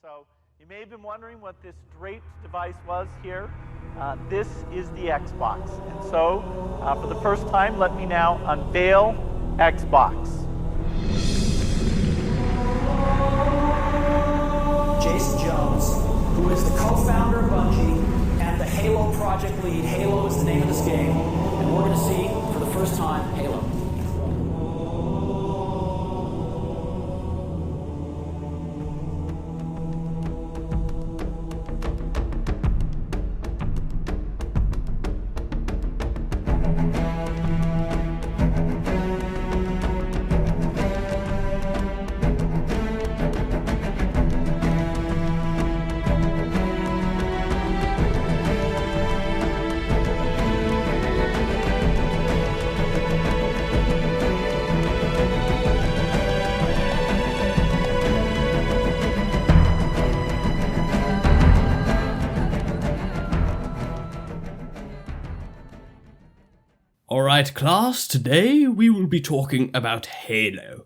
So you may have been wondering what this draped device was here. This is the Xbox. And so for the first time, let me now unveil Xbox. Jason Jones, who is the co-founder of Bungie and the Halo project lead. Halo is the name of this game, and we're going to see for the first time Halo. Alright class, today we will be talking about Halo.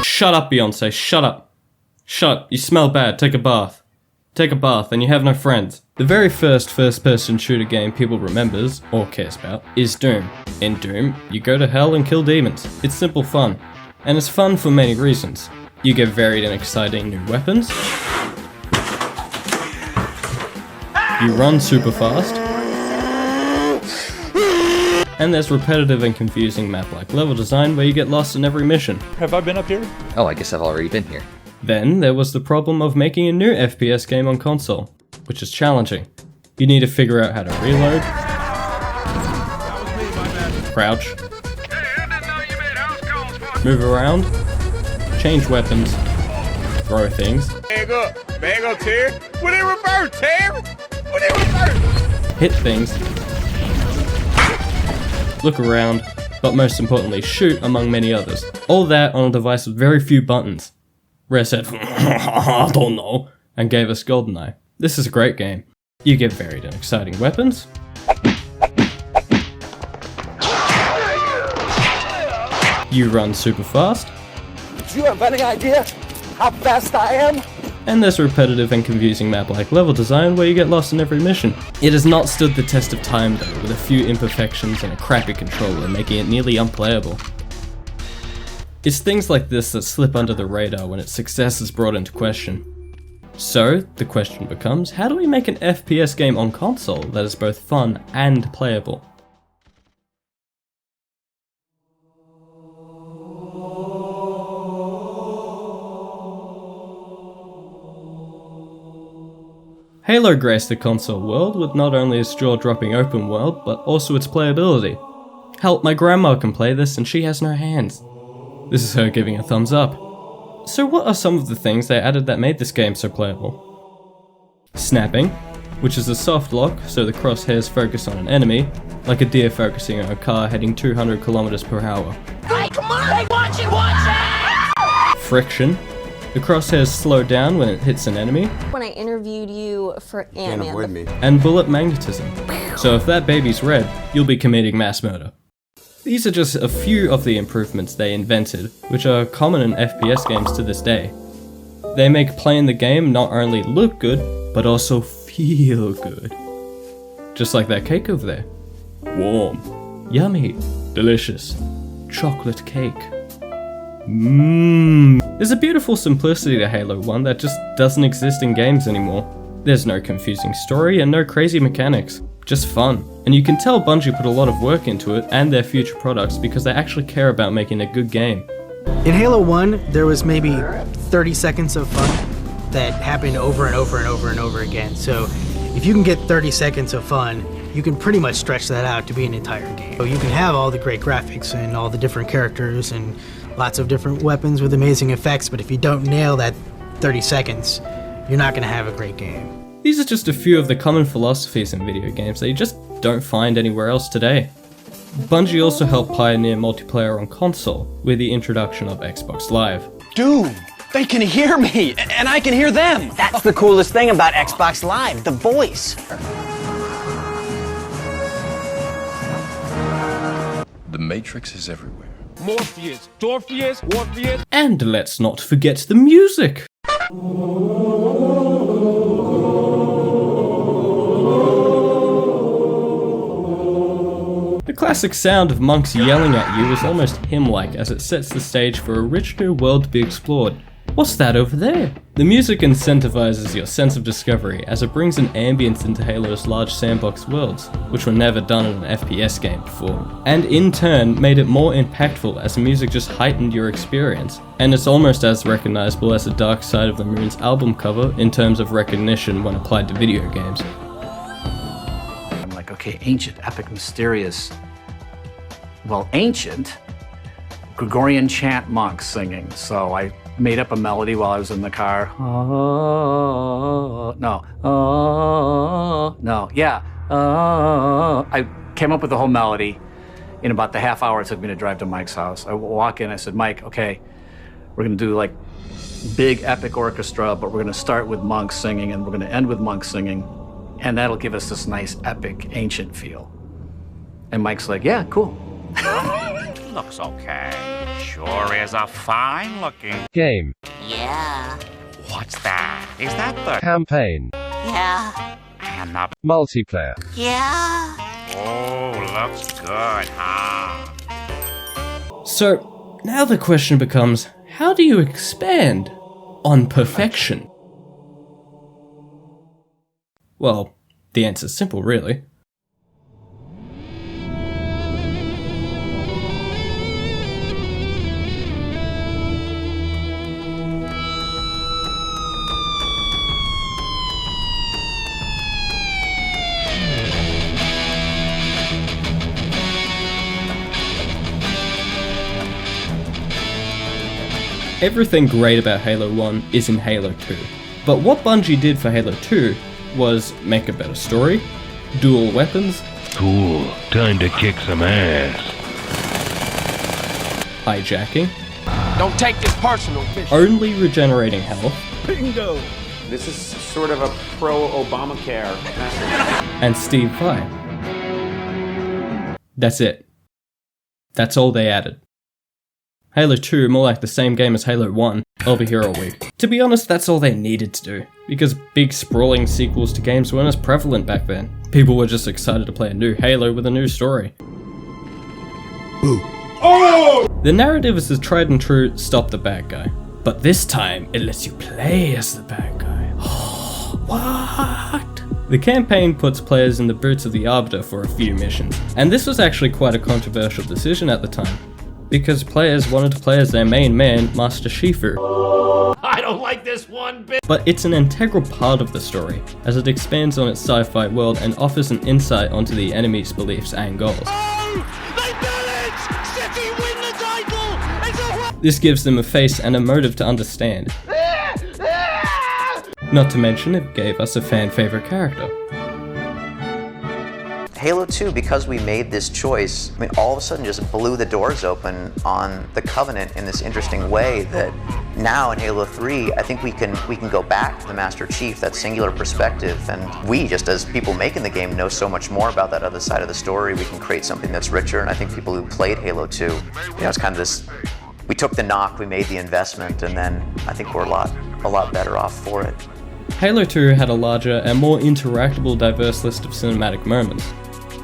Shut up, Beyonce, shut up. Shut up, you smell bad, take a bath. Take a bath and you have no friends. The very first-person shooter game people remembers, or cares about, is Doom. In Doom, you go to hell and kill demons. It's simple fun. And it's fun for many reasons. You get varied and exciting new weapons. You run super fast. And there's repetitive and confusing map-like level design where you get lost in every mission. Have I been up here? Oh, I guess I've already been here. Then there was the problem of making a new FPS game on console, which is challenging. You need to figure out how to reload, crouch, move around, change weapons, throw things, Bag up, Terry. What in reverse, Terry? What in reverse? hit things, look around, but most importantly shoot, among many others. All that on a device with very few buttons. Rare said, I don't know, and gave us GoldenEye. This is a great game. You get varied and exciting weapons. You run super fast. Do you have any idea how fast I am? And there's repetitive and confusing map-like level design where you get lost in every mission. It has not stood the test of time though, with a few imperfections and a crappy controller making it nearly unplayable. It's things like this that slip under the radar when its success is brought into question. So, the question becomes, how do we make an FPS game on console that is both fun and playable? Halo graced the console world with not only its jaw-dropping open world, but also its playability. Help, my grandma can play this and she has no hands. This is her giving a thumbs up. So what are some of the things they added that made this game so playable? Snapping, which is a soft lock so the crosshairs focus on an enemy, like a deer focusing on a car heading 200 km per hour. Hey, come on! Hey, watch it! Friction, the crosshairs slow down when it hits an enemy. When I interviewed you for Ant-Man. And bullet magnetism. So if that baby's red, you'll be committing mass murder. These are just a few of the improvements they invented, which are common in FPS games to this day. They make playing the game not only look good, but also feel good. Just like that cake over there. Warm, yummy, delicious, chocolate cake. There's a beautiful simplicity to Halo 1 that just doesn't exist in games anymore. There's no confusing story and no crazy mechanics, just fun. And you can tell Bungie put a lot of work into it and their future products because they actually care about making a good game. In Halo 1, there was maybe 30 seconds of fun that happened over and over and over and over again. So if you can get 30 seconds of fun, you can pretty much stretch that out to be an entire game. So you can have all the great graphics and all the different characters and lots of different weapons with amazing effects, but if you don't nail that 30 seconds, you're not going to have a great game. These are just a few of the common philosophies in video games that you just don't find anywhere else today. Bungie also helped pioneer multiplayer on console with the introduction of Xbox Live. Dude, they can hear me, and I can hear them. That's the coolest thing about Xbox Live, the voice. The Matrix is everywhere. Morpheus, Dorpheus, Morpheus. And let's not forget the music! The classic sound of monks yelling at you is almost hymn-like as it sets the stage for a rich new world to be explored. What's that over there? The music incentivizes your sense of discovery as it brings an ambience into Halo's large sandbox worlds, which were never done in an FPS game before, and in turn made it more impactful as the music just heightened your experience, and it's almost as recognizable as the Dark Side of the Moon's album cover in terms of recognition when applied to video games. I'm like, okay, ancient, epic, mysterious. Well, ancient, Gregorian chant monks singing, so I made up a melody while I was in the car. I came up with the whole melody in about the half hour it took me to drive to Mike's house. I walk in, I said, Mike, okay, we're gonna do like big epic orchestra, but we're gonna start with monks singing and we're gonna end with monks singing, and that'll give us this nice epic ancient feel. And Mike's like, yeah, cool. Looks okay. Sure is a fine-looking game. Yeah. What's that? Is that the Campaign. Yeah. And the Multiplayer. Yeah. Oh, looks good, huh? So, now the question becomes, how do you expand on perfection? Well, the answer's simple, really. Everything great about Halo 1 is in Halo 2, but what Bungie did for Halo 2 was make a better story, dual weapons, Cool, time to kick some ass. hijacking, Don't take this personal. only regenerating health, Bingo. This is sort of a pro-Obamacare message. and Steve Vai. That's it. That's all they added. Halo 2, more like the same game as Halo 1, I'll be here all week. To be honest, that's all they needed to do, because big sprawling sequels to games weren't as prevalent back then. People were just excited to play a new Halo with a new story. Ooh. Oh! The narrative is the tried and true stop the bad guy, but this time it lets you play as the bad guy. What? The campaign puts players in the boots of the Arbiter for a few missions, and this was actually quite a controversial decision at the time, because players wanted to play as their main man, Master Shifu. I don't like this one bit. But it's an integral part of the story, as it expands on its sci-fi world and offers an insight onto the enemy's beliefs and goals. Oh! They managed! City win the title! It's a... This gives them a face and a motive to understand. Not to mention, it gave us a fan-favorite character. Halo 2, because we made this choice, I mean, all of a sudden just blew the doors open on the Covenant in this interesting way that now in Halo 3, I think we can go back to the Master Chief, that singular perspective, and we, just as people making the game, know so much more about that other side of the story. We can create something that's richer, and I think people who played Halo 2, it's kind of this, we took the knock, we made the investment, and then I think we're a lot better off for it. Halo 2 had a larger and more interactable, diverse list of cinematic moments,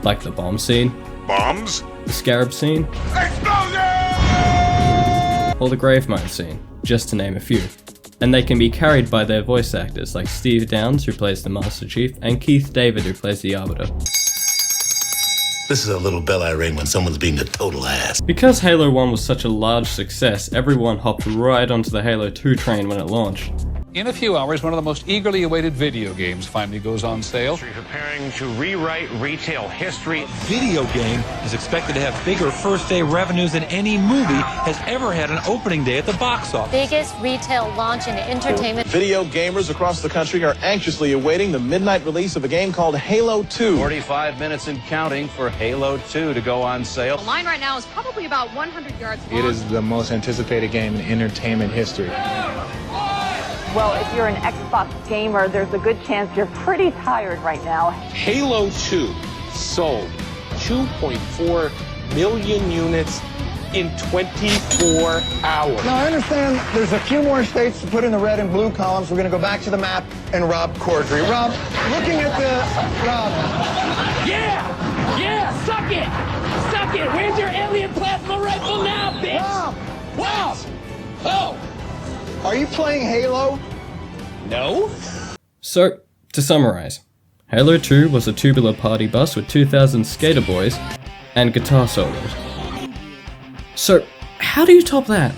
like the bomb scene, Bombs? the scarab scene, Explosion! or the grave mine scene, just to name a few. And they can be carried by their voice actors like Steve Downes, who plays the Master Chief, and Keith David, who plays the Arbiter. This is a little bell I ring when someone's being a total ass. Because Halo 1 was such a large success, everyone hopped right onto the Halo 2 train when it launched. In a few hours, one of the most eagerly awaited video games finally goes on sale. Preparing to rewrite retail history. Video game is expected to have bigger first-day revenues than any movie has ever had an opening day at the box office. Biggest retail launch in entertainment. Video gamers across the country are anxiously awaiting the midnight release of a game called Halo 2. 45 minutes and counting for Halo 2 to go on sale. The line right now is probably about 100 yards long. It is the most anticipated game in entertainment history. Well, if you're an Xbox gamer, there's a good chance you're pretty tired right now. Halo 2 sold 2.4 million units in 24 hours. Now, I understand there's a few more states to put in the red and blue columns. We're going to go back to the map and Rob Corddry. Rob, looking at this, Rob. Yeah, suck it! Suck it! Where's your alien plasma rifle now, bitch? Rob! Oh! Are you playing Halo? No? So, to summarize, Halo 2 was a tubular party bus with 2,000 skater boys and guitar solos. So, how do you top that?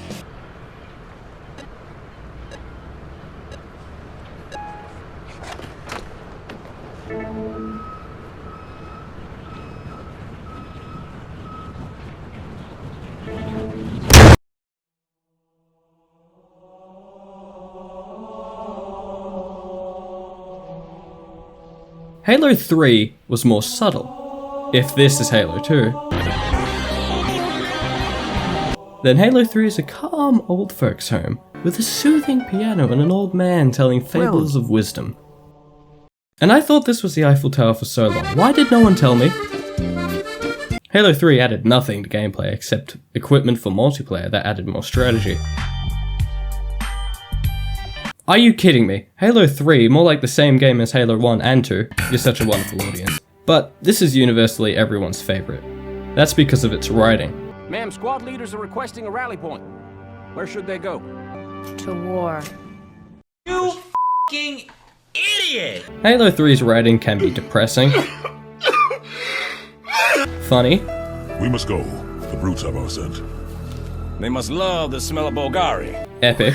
Halo 3 was more subtle. If this is Halo 2, then Halo 3 is a calm old folks home with a soothing piano and an old man telling fables of wisdom. And I thought this was the Eiffel Tower for so long. Why did no one tell me? Halo 3 added nothing to gameplay except equipment for multiplayer that added more strategy. Are you kidding me? Halo 3, more like the same game as Halo 1 and 2. You're such a wonderful audience. But this is universally everyone's favourite. That's because of its writing. Ma'am, squad leaders are requesting a rally point. Where should they go? To war. You f***ing idiot! Halo 3's writing can be depressing, funny, We must go. The brutes have our scent. They must love the smell of Bulgari. epic,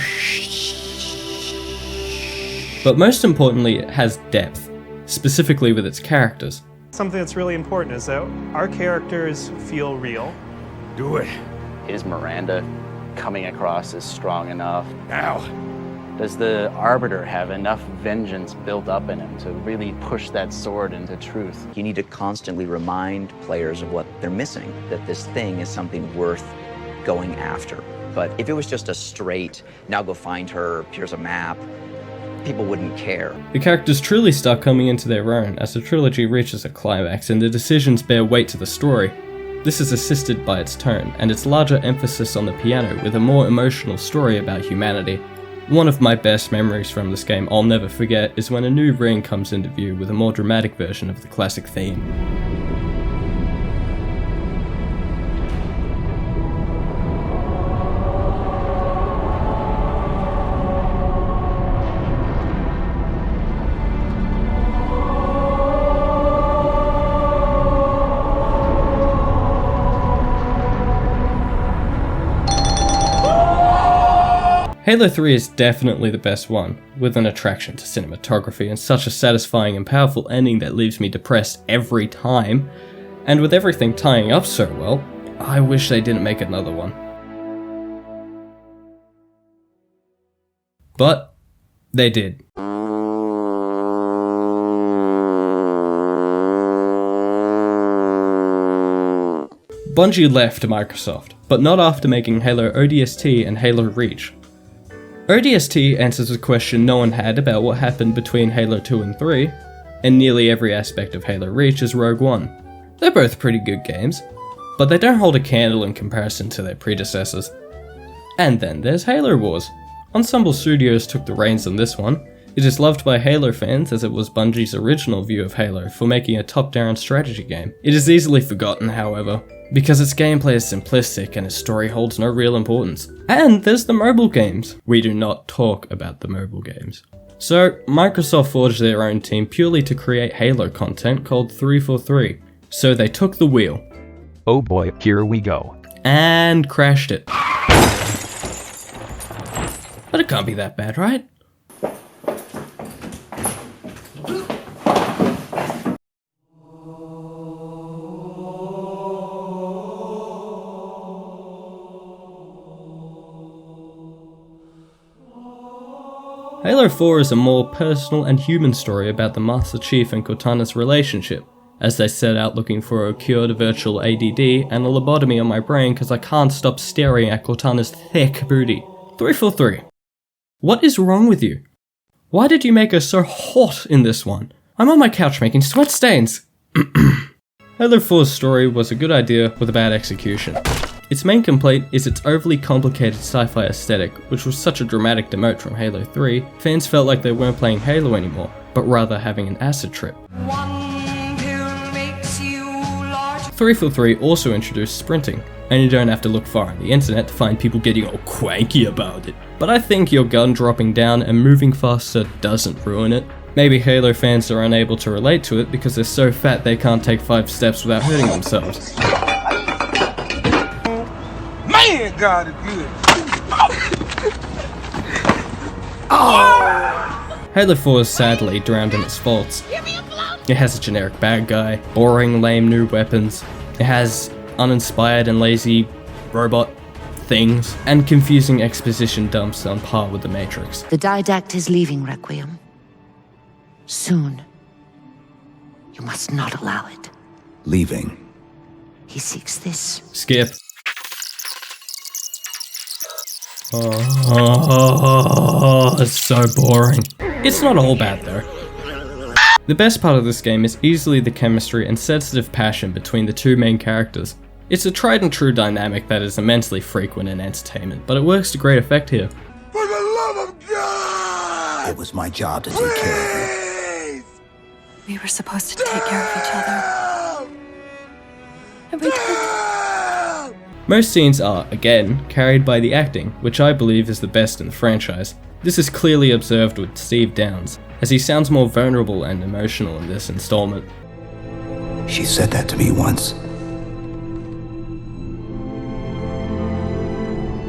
but most importantly it has depth, specifically with its characters. Something that's really important is that our characters feel real. Do it. Is Miranda coming across as strong enough? Ow. Does the Arbiter have enough vengeance built up in him to really push that sword into truth? You need to constantly remind players of what they're missing, that this thing is something worth going after. But if it was just a straight, now go find her, here's a map, people wouldn't care. The characters truly start coming into their own as the trilogy reaches a climax and the decisions bear weight to the story. This is assisted by its tone and its larger emphasis on the piano with a more emotional story about humanity. One of my best memories from this game I'll never forget is when a new ring comes into view with a more dramatic version of the classic theme. Halo 3 is definitely the best one, with an attraction to cinematography and such a satisfying and powerful ending that leaves me depressed every time, and with everything tying up so well, I wish they didn't make another one. But they did. Bungie left Microsoft, but not after making Halo ODST and Halo Reach. ODST answers a question no one had about what happened between Halo 2 and 3, and nearly every aspect of Halo Reach is Rogue One. They're both pretty good games, but they don't hold a candle in comparison to their predecessors. And then there's Halo Wars. Ensemble Studios took the reins on this one. It is loved by Halo fans as it was Bungie's original view of Halo for making a top-down strategy game. It is easily forgotten, however, because its gameplay is simplistic and its story holds no real importance. And there's the mobile games. We do not talk about the mobile games. So, Microsoft forged their own team purely to create Halo content called 343. So they took the wheel. Oh boy, here we go. And crashed it. But it can't be that bad, right? Halo 4 is a more personal and human story about the Master Chief and Cortana's relationship, as they set out looking for a cure to virtual ADD and a lobotomy on my brain because I can't stop staring at Cortana's thick booty. 343. What is wrong with you? Why did you make her so hot in this one? I'm on my couch making sweat stains. Halo 4's story was a good idea with a bad execution. Its main complaint is its overly complicated sci-fi aesthetic, which was such a dramatic demote from Halo 3, fans felt like they weren't playing Halo anymore, but rather having an acid trip. 343 also introduced sprinting, and you don't have to look far on the internet to find people getting all cranky about it. But I think your gun dropping down and moving faster doesn't ruin it. Maybe Halo fans are unable to relate to it because they're so fat they can't take 5 steps without hurting themselves. Man, God is good. Halo 4 is sadly drowned in its faults. It has a generic bad guy, boring, lame new weapons, it has uninspired and lazy robot things, and confusing exposition dumps on par with the Matrix. The Didact is leaving, Requiem. Soon. You must not allow it. Leaving. He seeks this. Skip. Oh, it's so boring. It's not all bad though. The best part of this game is easily the chemistry and sensitive passion between the two main characters. It's a tried and true dynamic that is immensely frequent in entertainment, but it works to great effect here. For the love of God! It was my job to take care of you. We were supposed to take care of each other. And we did. Most scenes are, again, carried by the acting, which I believe is the best in the franchise. This is clearly observed with Steve Downes, as he sounds more vulnerable and emotional in this installment. She said that to me once.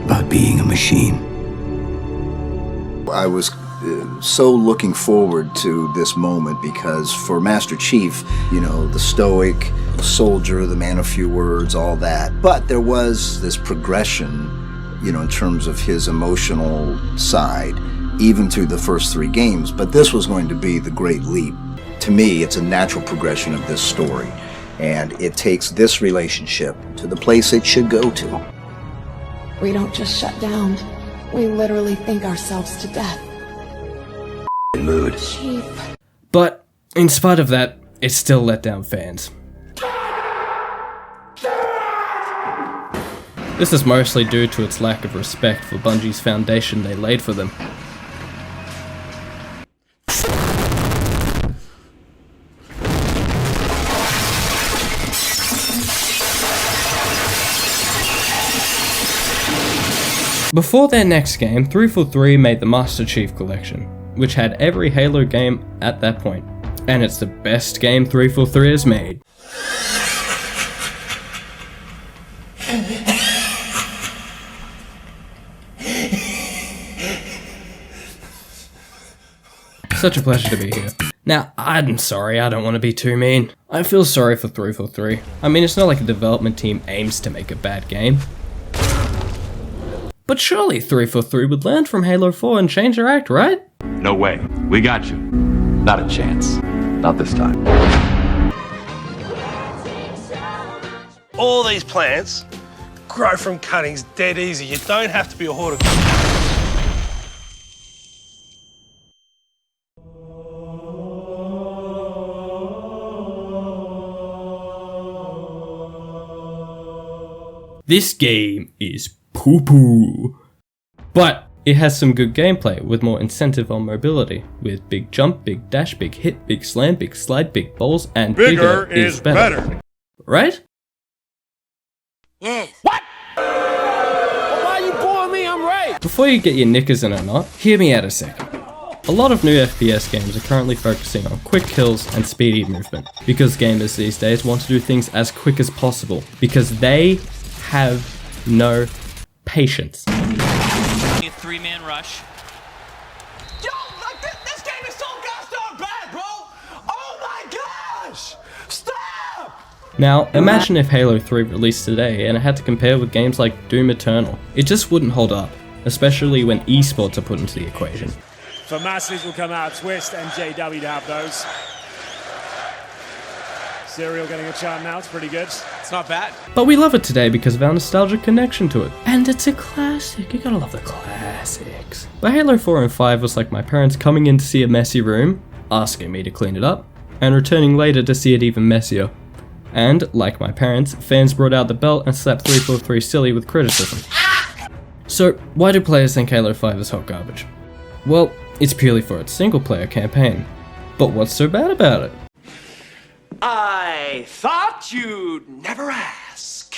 About being a machine. I was so looking forward to this moment because for Master Chief, you know, the stoic soldier, the man of few words, all that. But there was this progression, you know, in terms of his emotional side, even through the first 3 games. But this was going to be the great leap. To me, it's a natural progression of this story. And it takes this relationship to the place it should go to. We don't just shut down. We literally think ourselves to death. Mood. Chief. But, in spite of that, it still let down fans. This is mostly due to its lack of respect for Bungie's foundation they laid for them. Before their next game, 343 made the Master Chief Collection, which had every Halo game at that point, and it's the best game 343 has made. Such a pleasure to be here. Now, I'm sorry, I don't want to be too mean. I feel sorry for 343. I mean, it's not like a development team aims to make a bad game. But surely 343 would learn from Halo 4 and change their act, right? No way. We got you. Not a chance. Not this time. All these plants grow from cuttings dead easy. You don't have to be a horticulturist. This game is poo-poo. But it has some good gameplay with more incentive on mobility, with big jump, big dash, big hit, big slam, big slide, big balls, and bigger is better. Right? Yes. What? Well, why are you boring me? I'm right. Before you get your knickers in a knot, hear me out a second. A lot of new FPS games are currently focusing on quick kills and speedy movement, because gamers these days want to do things as quick as possible, because they have no patience. A 3-man rush. Yo, like this game is so gosh darn bad, bro. Oh my gosh! Stop! Now, imagine if Halo 3 released today and it had to compare with games like Doom Eternal. It just wouldn't hold up, especially when esports are put into the equation. For Masters will come out Twist and JW to have those. Serial getting a chant now, it's pretty good. It's not bad. But we love it today because of our nostalgic connection to it. And it's a classic, you gotta love the classics. But Halo 4 and 5 was like my parents coming in to see a messy room, asking me to clean it up, and returning later to see it even messier. And, like my parents, fans brought out the belt and slapped 343 silly with criticism. So, why do players think Halo 5 is hot garbage? Well, it's purely for its single-player campaign. But what's so bad about it? I thought you'd never ask.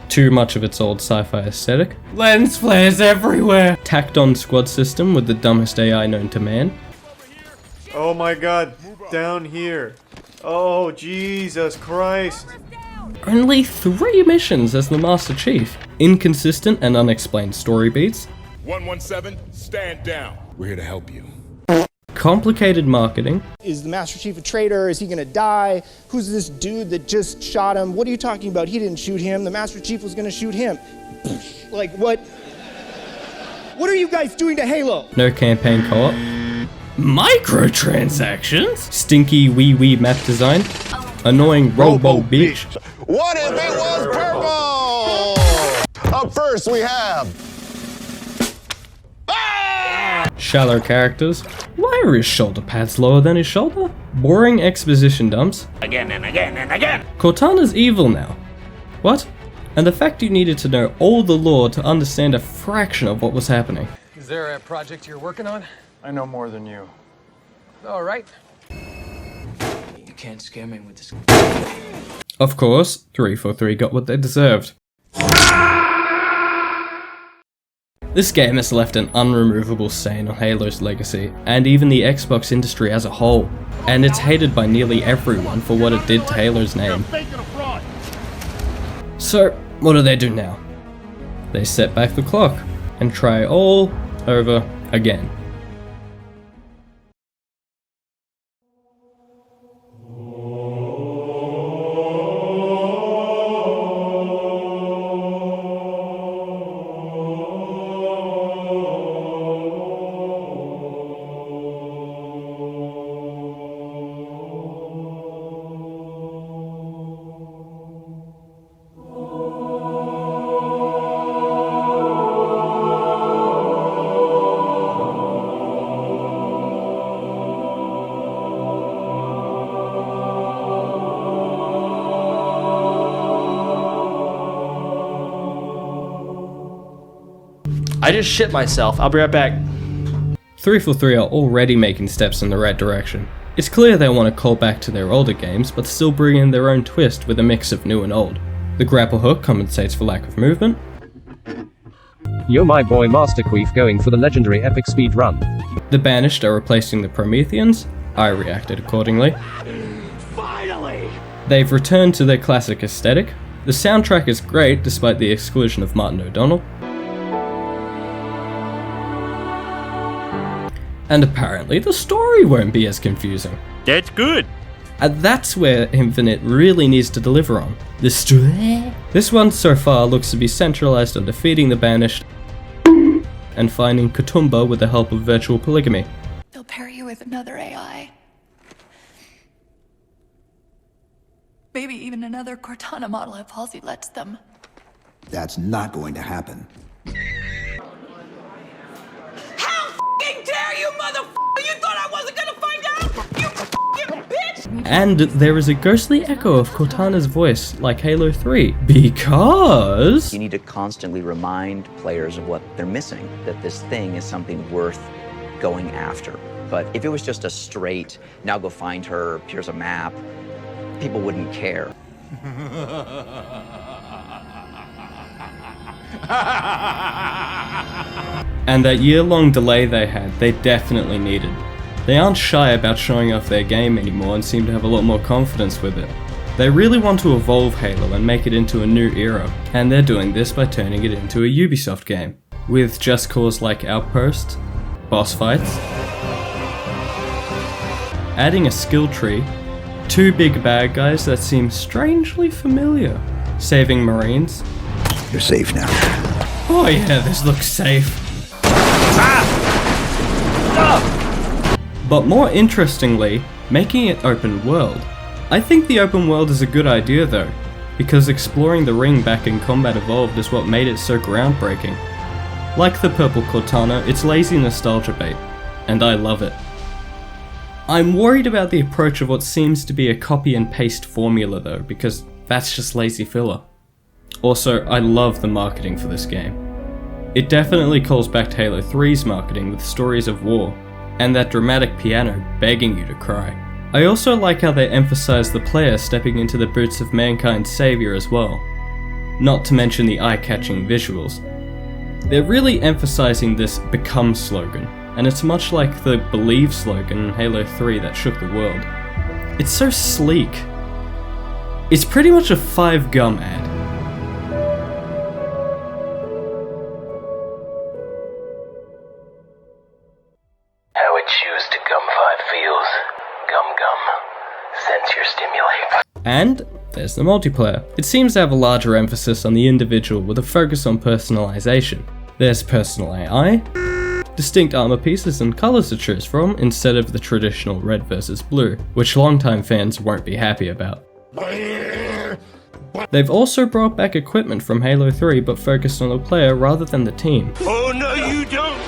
Too much of its old sci-fi aesthetic, lens flares everywhere, tacked on squad system with the dumbest AI known to man. Oh my god, down here. Oh, Jesus Christ. Only 3 missions as the Master Chief, inconsistent and unexplained story beats, 117, stand down. We're here to help you. complicated marketing. Is the Master Chief a traitor? Is he gonna die? Who's this dude that just shot him? What are you talking about? He didn't shoot him. The Master Chief was gonna shoot him. Like, what? What are you guys doing to Halo? No campaign co-op. Microtransactions? Stinky wee map design. Annoying robo bitch. What if it was purple? Up first we have... Shallow characters. Why are his shoulder pads lower than his shoulder? Boring exposition dumps. Again and again and again. Cortana's evil now. What? And the fact you needed to know all the lore to understand a fraction of what was happening. Is there a project you're working on? I know more than you. All right. You can't scare me with this. Of course, 343 got what they deserved. This game has left an unremovable stain on Halo's legacy, and even the Xbox industry as a whole, and it's hated by nearly everyone for what it did to Halo's name. So, what do they do now? They set back the clock, and try all over again. I just shit myself. I'll be right back. 343 are already making steps in the right direction. It's clear they want to call back to their older games, but still bring in their own twist with a mix of new and old. The grapple hook compensates for lack of movement. Yo, my boy Master Queef going for the legendary epic speed run. The Banished are replacing the Prometheans. I reacted accordingly. Finally! They've returned to their classic aesthetic. The soundtrack is great despite the exclusion of Martin O'Donnell. And apparently the story won't be as confusing. That's good. And that's where Infinite really needs to deliver on. The story. This one so far looks to be centralized on defeating the Banished and finding Kutumba with the help of virtual polygamy. They'll pair you with another AI. Maybe even another Cortana model if Halsey lets them. That's not going to happen. Dare you, motherfucker! You thought I wasn't gonna find out? You fucking bitch! And there is a ghostly echo of Cortana's voice, like Halo 3, because... You need to constantly remind players of what they're missing, that this thing is something worth going after. But if it was just a straight, now go find her, here's a map, people wouldn't care. And that year-long delay they had, they definitely needed. They aren't shy about showing off their game anymore and seem to have a lot more confidence with it. They really want to evolve Halo and make it into a new era, and they're doing this by turning it into a Ubisoft game, with just cause like Outpost, boss fights, adding a skill tree, 2 big bad guys that seem strangely familiar, saving Marines. You're safe now. Oh yeah, this looks safe. But more interestingly, making it open world. I think the open world is a good idea though, because exploring the ring back in Combat Evolved is what made it so groundbreaking. Like the purple Cortana, it's lazy nostalgia bait, and I love it. I'm worried about the approach of what seems to be a copy and paste formula though, because that's just lazy filler. Also, I love the marketing for this game. It definitely calls back to Halo 3's marketing with stories of war, and that dramatic piano begging you to cry. I also like how they emphasize the player stepping into the boots of mankind's savior as well, not to mention the eye-catching visuals. They're really emphasizing this become slogan, and it's much like the believe slogan in Halo 3 that shook the world. It's so sleek. It's pretty much a 5 gum ad. How it chews to gum 5 feels. Gum gum. Sense your stimulate. And there's the multiplayer. It seems to have a larger emphasis on the individual with a focus on personalization. There's personal AI, distinct armor pieces and colors to choose from instead of the traditional red versus blue, which longtime fans won't be happy about. They've also brought back equipment from Halo 3 but focused on the player rather than the team. Oh no you don't!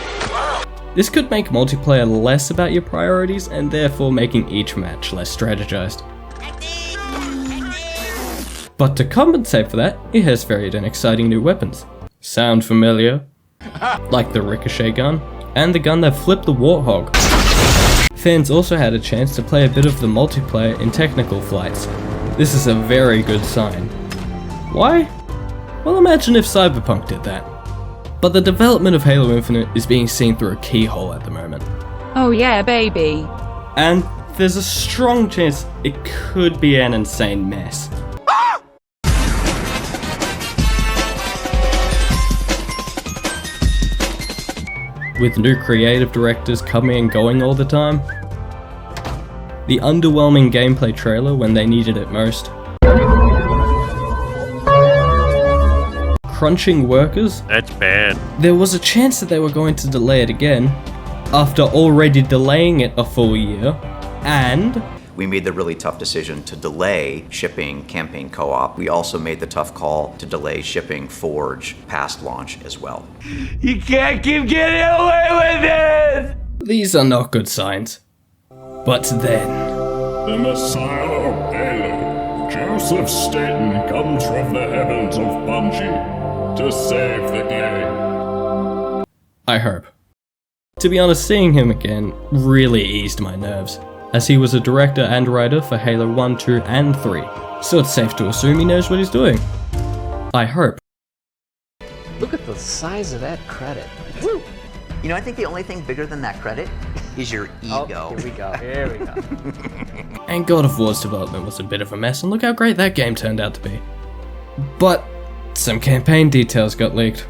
This could make multiplayer less about your priorities and therefore making each match less strategized. But to compensate for that, it has varied and exciting new weapons. Sound familiar? Like the ricochet gun, and the gun that flipped the Warthog. Fans also had a chance to play a bit of the multiplayer in technical flights. This is a very good sign. Why? Well, imagine if Cyberpunk did that. But the development of Halo Infinite is being seen through a keyhole at the moment. Oh yeah, baby. And there's a strong chance it could be an insane mess. With new creative directors coming and going all the time, the underwhelming gameplay trailer when they needed it most, crunching workers. That's bad. There was a chance that they were going to delay it again, after already delaying it a full year, and we made the really tough decision to delay shipping Campaign Co-op. We also made the tough call to delay shipping Forge past launch as well. You can't keep getting away with it! These are not good signs. But then... The Messiah of Halo, Joseph Staten, comes from the heavens of Bungie to save the game. I hope. To be honest, seeing him again really eased my nerves, as he was a director and writer for Halo 1, 2, and 3, so it's safe to assume he knows what he's doing. I hope. Look at the size of that credit. Woo! You know, I think the only thing bigger than that credit is your ego. Oh, here we go. And God of War's development was a bit of a mess, and look how great that game turned out to be. But some campaign details got leaked.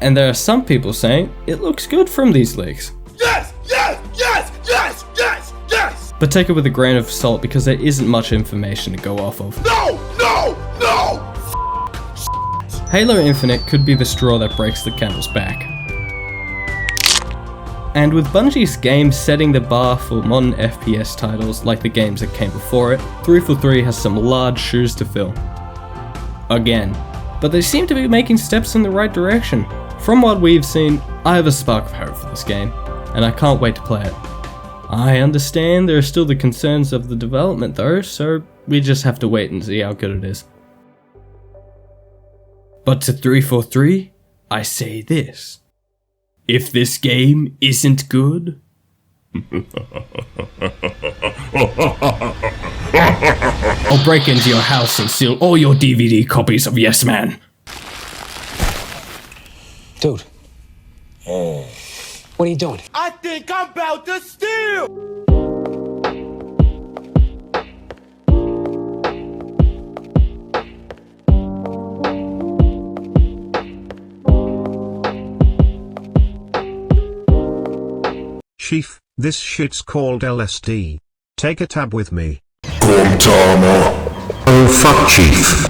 And there are some people saying it looks good from these leaks. Yes! Yes! Yes! Yes! Yes! Yes! But take it with a grain of salt because there isn't much information to go off of. No! No! No! Halo Infinite could be the straw that breaks the camel's back. And with Bungie's games setting the bar for modern FPS titles like the games that came before it, 343 has some large shoes to fill. Again. But they seem to be making steps in the right direction. From what we've seen, I have a spark of hope for this game, and I can't wait to play it. I understand there are still the concerns of the development though, so we just have to wait and see how good it is. But to 343, I say this. If this game isn't good... I'll break into your house and steal all your DVD copies of Yes Man. Dude. What are you doing? I think I'm about to steal! Chief, this shit's called LSD. Take a tab with me. Oh fuck, Chief.